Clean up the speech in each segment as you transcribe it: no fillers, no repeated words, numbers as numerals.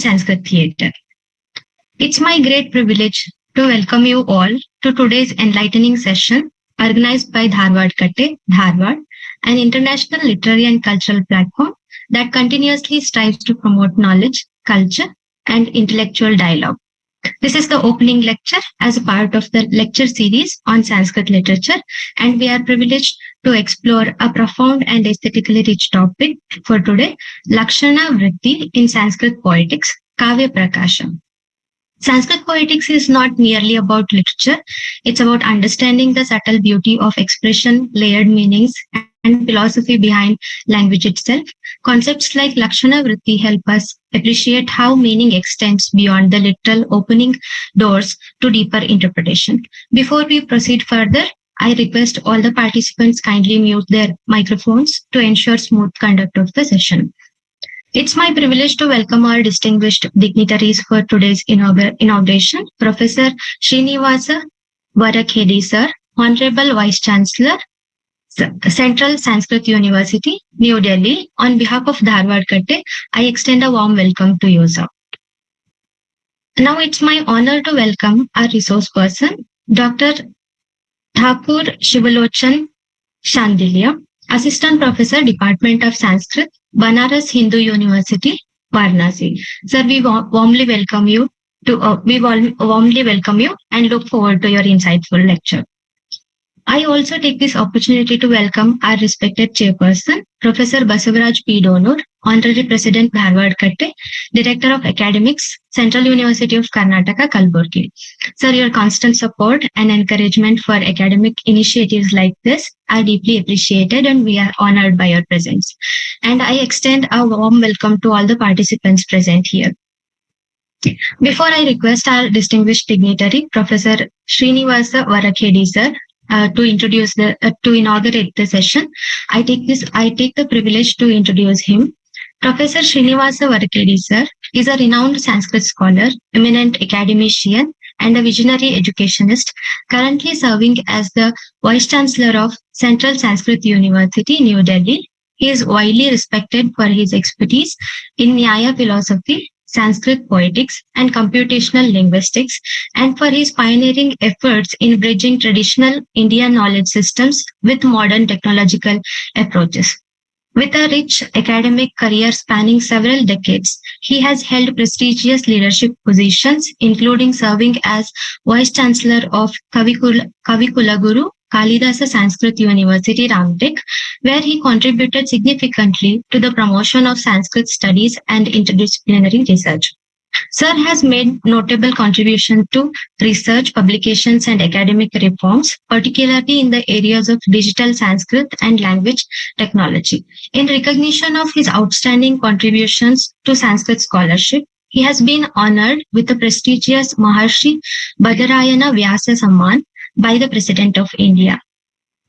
Sanskrit theatre. It's my great privilege to welcome you all to today's enlightening session organized by Dharwad Katte, Dharwad, an international literary and cultural platform that continuously strives to promote knowledge, culture, and intellectual dialogue. This is the opening lecture as a part of the lecture series on Sanskrit literature, and we are privileged to explore a profound and aesthetically rich topic for today, Lakshana Vritti in Sanskrit poetics, Kavya Prakasha. Sanskrit poetics is not merely about literature, it's about understanding the subtle beauty of expression, layered meanings, and philosophy behind language itself. Concepts like Lakshana Vritti help us appreciate how meaning extends beyond the literal, opening doors to deeper interpretation. Before we proceed further, I request all the participants kindly mute their microphones to ensure smooth conduct of the session. It's my privilege to welcome our distinguished dignitaries for today's inauguration. Professor Srinivasa Varakhedi sir, Honorable Vice Chancellor, Central Sanskrit University, New Delhi. On behalf of Dharwad Katte, I extend a warm welcome to you, sir. Now it's my honor to welcome our resource person, Dr. Thakur Shivalochan Shandilya, Assistant Professor, Department of Sanskrit, Banaras Hindu University, Varanasi. Sir, we warmly welcome you and look forward to your insightful lecture. I also take this opportunity to welcome our respected chairperson, Professor Basavaraj P. Donur, Honorary President Dharwad Katte, Director of Academics, Central University of Karnataka, Kalburgi. Sir, your constant support and encouragement for academic initiatives like this are deeply appreciated and we are honored by your presence. And I extend a warm welcome to all the participants present here. Before I request our distinguished dignitary, Professor Srinivasa Varakhedi sir, to inaugurate the session, I take the privilege to introduce him. Professor Srinivasa Varakhedi sir is a renowned Sanskrit scholar, eminent academician, and a visionary educationist, currently serving as the Vice Chancellor of Central Sanskrit University, New Delhi. He is widely respected for his expertise in Nyaya philosophy, Sanskrit poetics, and computational linguistics, and for his pioneering efforts in bridging traditional Indian knowledge systems with modern technological approaches. With a rich academic career spanning several decades, he has held prestigious leadership positions, including serving as Vice Chancellor of Kavikulaguru Kalidasa Sanskrit University, Ramtek, where he contributed significantly to the promotion of Sanskrit studies and interdisciplinary research. Sir has made notable contribution to research, publications, and academic reforms, particularly in the areas of digital Sanskrit and language technology. In recognition of his outstanding contributions to Sanskrit scholarship, he has been honored with the prestigious Maharshi Badarayana Vyasa Samman by the President of India.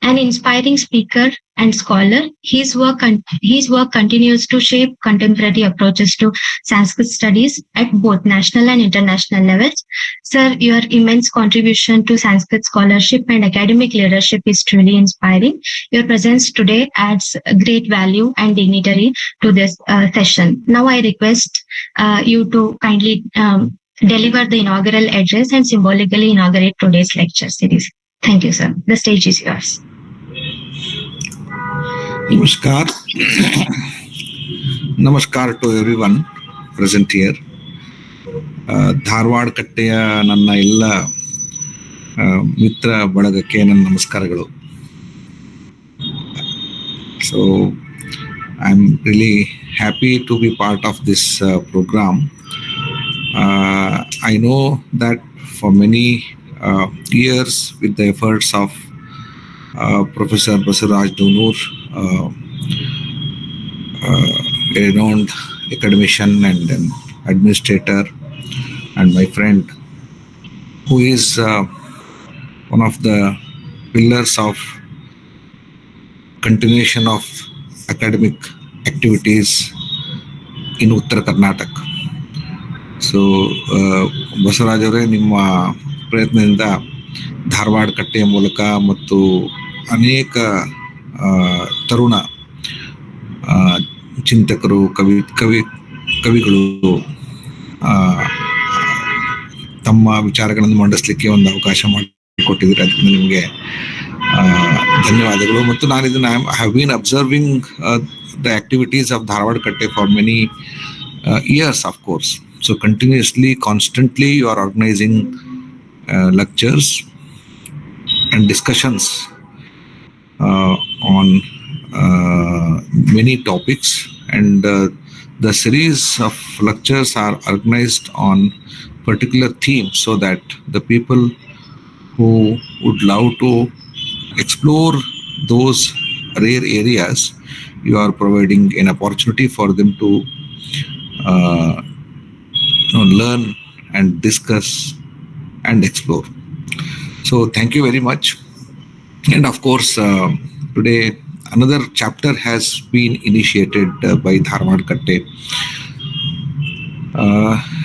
An inspiring speaker and scholar, his work continues to shape contemporary approaches to Sanskrit studies at both national and international levels. Sir, your immense contribution to Sanskrit scholarship and academic leadership is truly inspiring. Your presence today adds great value and dignity to this session. Now I request you to kindly deliver the inaugural address and symbolically inaugurate today's lecture series. Thank you, sir. The stage is yours. Namaskar. Namaskar to everyone present here. Dharwad ಕಟ್ಟೆಯ ನನ್ನ ಎಲ್ಲ ಮಿತ್ರ ಬಳಗಕ್ಕೆ ನನ್ನ ನಮಸ್ಕಾರಗಳು. So I'm really happy to be part of this program. I know that for many years, with the efforts of Professor Basavaraj Donur, a renowned academician and an administrator, and my friend, who is one of the pillars of continuation of academic activities in Uttar Karnataka. So, Basavaraj ಅವರೇ, ನಿಮ್ಮ ಪ್ರಯತ್ನದಿಂದ ಧಾರವಾಡ ಕಟ್ಟೆಯ ಮೂಲಕ ಮತ್ತು ಅನೇಕ ತರುಣ ಚಿಂತಕರು, ಕವಿಗಳು ಆ, ತಮ್ಮ ವಿಚಾರಗಳನ್ನು ಮಂಡಿಸ್ಲಿಕ್ಕೆ ಒಂದು ಅವಕಾಶ ಮಾಡಿಕೊಟ್ಟಿದ್ರೆ ಅದಕ್ಕೆ ನಿಮಗೆ ಧನ್ಯವಾದಗಳು. ಮತ್ತು ನಾನು ಇದನ್ನ I have been observing the activities of Dharwad Katte for many years, of course. So continuously, constantly, you are organizing lectures and discussions on many topics, and the series of lectures are organized on particular themes so that the people who would love to explore those rare areas, you are providing an opportunity for them to uh, learn and discuss and explore. So thank you very much. And of course, today another chapter has been initiated by Dharwad Katte.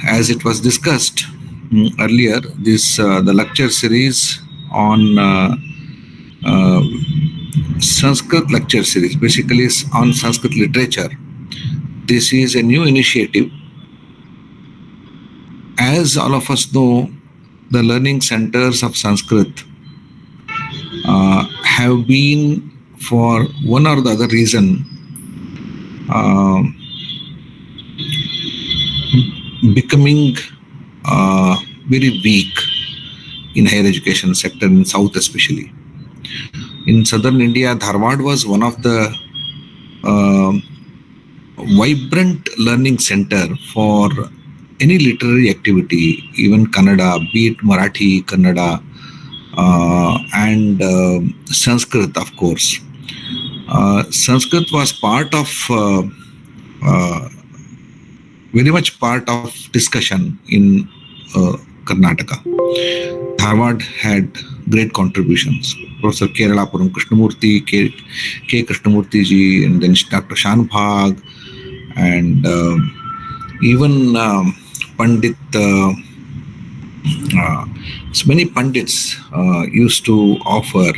As it was discussed earlier, this the lecture series on uh, Sanskrit lecture series, basically is on Sanskrit literature. This is a new initiative. As all of us know, the learning centers of Sanskrit have been, for one or the other reason, uh, becoming very weak in higher education sector in South especially. In southern India, Dharwad was one of the uh, vibrant learning center for any literary activity, even Kannada, be it Marathi, Kannada, and Sanskrit, of course. Sanskrit was part of uh, very much part of discussion in Karnataka. Dharwad had great contributions. Professor Keralapuram Krishnamurti, K. Krishnamurti ji, and then Dr. Shan Bhag, and even Pandit. So many Pandits used to offer